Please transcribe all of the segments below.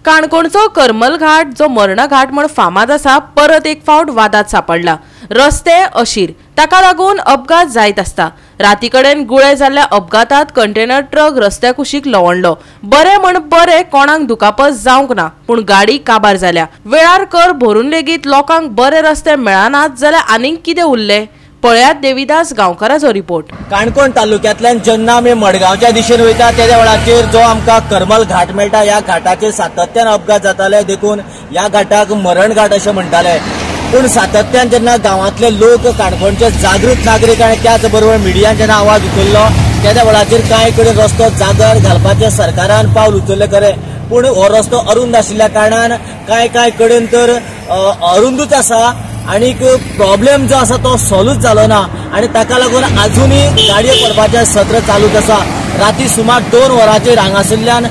काणकोणचो करमल घाट जो मरणा घाट म्हण फामाद आसा परत एक फावट वादात सापडला। रस्ते अशीर ताका लागून अपघात जायत आसता। राती कडेन गुळे जाल्ल्या अपघातात कंटेनर ट्रक रस्त्या कुशीक लवणलो। बरे म्हण बरे कोणाक दुखापत जावंक ना, पूण गाडी काबार जाल्या। वेळार कर भरून लेगीत लोकांक बरे रस्ते मेळनात जाल्यार आनीक कितें उरले? पळयात देविदास गांवकाराचो रिपोर्ट। काणकोण तालुक्यांतल्यान जेन्ना आमी मडगांवच्या दिशेन वयता त्या वेळाचेर जो आमकां करमल घाट मेळटा, ह्या घाटाचेर सातत्यान अपघात जाताले, देखून ह्या घाटाक मरण घाट अशें म्हणटाले। पूण सातत्यान जेन्ना गांवांतले लोक, काणकोणचे जागृत नागरीक आनी त्याच बरोबर मिडियान जेन्ना आवाज उखल्लो त्या वेळाचेर कांय कडेन रस्तो जागर घालपाचें सरकारान पावल उचल्लें खरें, पूण हो रस्तो अरुंद आशिल्ल्या कारणान कांय कडेन तर अरुंदूच आसा आनीक प्रॉब्लेम जो आसा तो सॉल्वच जालो ना आनी ताका लागून आजुनूय गाडयो पडपाचें सत्र चालूच आसा। राती सुमार 2 वरांचेर हांगासरल्यान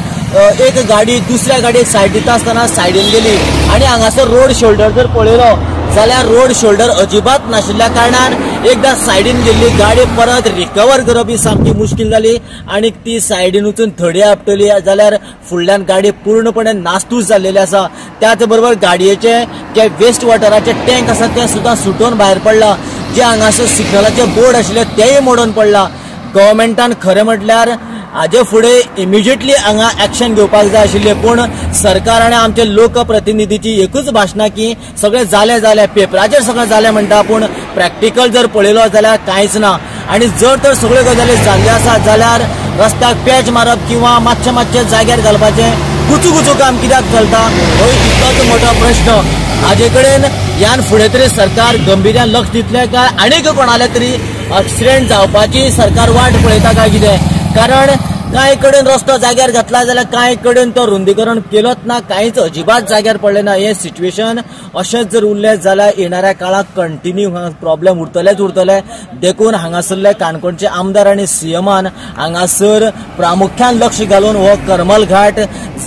एक गाडी दुसऱ्या गाडयेक सायड दिता आसतना सायडीन गेली आनी हांगासर रोड शोल्डर जर पळयलो जाल्यार रोड शोल्डर अजिबात नाशिल्ल्या कारणान एकदा सायडीन गेल्ली गाडी परत रिकवर करप ही सामकी मुश्कील जाली आनी ती सायडीन वचून थडी आपटली जाल्यार फुडल्यान गाडी पूर्णपणे नास्तूस जाल्लेली आसा। त्याच बरोबर गाडयेचे जे वेस्ट वॉटराचे टँक आसा ते सुद्दां सुटून भायर पडला। जे हांगासर सिग्नलाचे बोर्ड आशिल्ले तेय मोडून पडला। गव्हर्मेंटान खरें म्हटल्यार हाजे फुडें इमिजिएटली हांगा एक्शन घेवपाक जाय आशिल्लें, पूण सरकार आनी आमचे लोकप्रतिनिधीची एकूच भाशणां की सगळें जालें पेपराचेर सगळें जालें म्हणटा, पूण प्रॅक्टिकल जर पळयलो जाल्यार कांयच ना। आनी जर तर सगळ्यो गजाली जाल्ल्यो आसा जाल्यार रस्त्याक पॅच मारप किंवा मातशें जाग्यार घालपाचें गुचू काम कित्याक चलता हो इतलोच मोठो प्रश्न। हाजे कडेन ह्यान फुडें तरी सरकार गंभीर्यान लक्ष दितलें काय आनीक कोणाले तरी एक्सिडेंट जावपाची सरकार वाट पळयता काय कितें? कारण कांय कडेन रस्तो जाग्यार घातला जाल्यार कांय कडेन तो रुंदीकरण केलोच ना, कांयच अजिबात जाग्यार पडलें ना। हें सिच्युएशन अशेंच जर उरलें जाल्यार येणाऱ्या काळाक कंटिन्यू प्रॉब्लेम उरतले। देखून हांगासरले काणकोणचे आमदार आनी सीएमान हांगासर प्रामुख्यान लक्ष घालून हो करमल घाट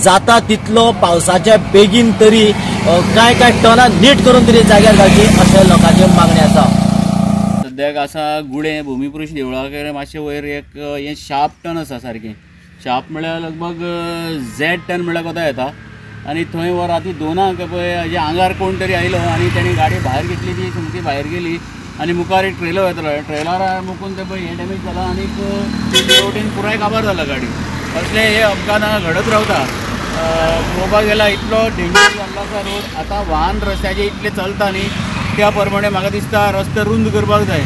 जाता तितलो पावसाच्या बेगीन तरी कांय टर्नां नीट करून तरी जाग्यार घालची अशें लोकांची मागणी आसा। सद्याक आसा गुळे भूमिपुरुष देवळा कडेन मातशें वयर एक हें शार्प टर्न आसा, सारकें शार्प म्हळ्यार लगभग Z टर्न म्हळ्यार कोता येता आनी थंय वर राती 2 पळय हाजे आंगार कोण तरी आयलो आनी तेणी गाडी भायर घेतली, ती सामकी भायर गेली आनी मुखार एक ट्रेलर येतालो, ट्रेलरार मुकून ते पळय हें डॅमेज जाला आनीक तेवटेन पुराय काबार जाला गाडी। असले हे अपघात हांगा घडत रावता। पळोवपाक गेल्यार इतलो डेंजर जाल्लो आसा रोड। आतां वाहन रस्त्याचेर इतले चलता न्ही, त्या प्रमाणे म्हाका दिसता रस्ते रुंद करपाक जाय,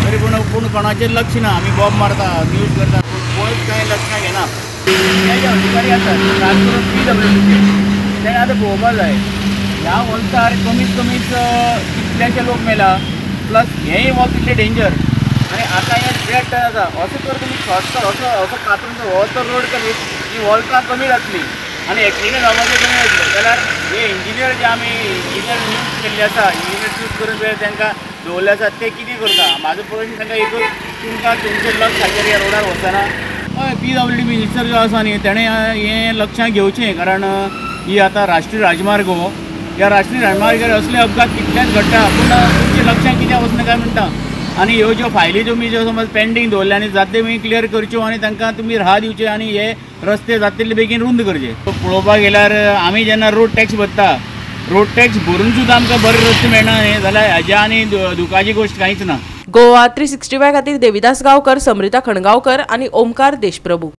तरी पूण कोणाचेर लक्ष ना। आमी बॉब मारता, न्यूज करता, पूण कोण कांय लक्ष घेना। हे जे अधिकारी आसात खास करून PWDचे तेणें आतां पळोवपाक जाय ह्या वॉल्सार कमीत कितलेशे लोक मेला, प्लस हेंय वॉल तितलें डेंजर आनी आतां हें Z टर्न आसा। असो तर तुमी शॉर्टकट असो कातरून हो तर रोड करीत ही वॉल्सां कमी जातली आनी एक्सिडेंट जावपाचें कमी जातलें। जाल्यार हे इंजिनियर जे आमी इंजिनियर यूज केल्ले आसा, इंजिनियर यूज करून जे तांकां दवरले आसा ते कितें करता? म्हाजो प्रश्न तांकां एकूच, तुमकां तुमचें लक्ष हाचेर ह्या रोडार वचना? हय, PWD मिनिस्टर जो आसा न्ही तेणें हें लक्षांत घेवचें, कारण ही आतां राष्ट्रीय राजमार्ग हो, ह्या राष्ट्रीय राजमार्गार असले अपघात कितल्याच घडटा, पूण तुमच्या लक्षांत कित्याक वचना काय म्हणटा। आनी ह्यो ज्यो फायली तुमी ज्यो समज पेंडींग दवरले आनी जाता ते क्लियर करच्यो आनी तांकां तुमी राहा दिवचे आनी हे रस्ते जाता तितले बेगीन रुंद करचे। पळोवपाक गेल्यार आमी जेन्ना रोड टॅक्स भरता, रोड टॅक्स भरून सुद्दां आमकां बरे रस्ते मेळना न्ही, जाल्यार हाज्या आनी दुखाची गोश्ट कांयच ना। गोवा 365 खातीर देविदास गांवकर, समृता खणगांवकर आनी ओमकार देशप्रभू।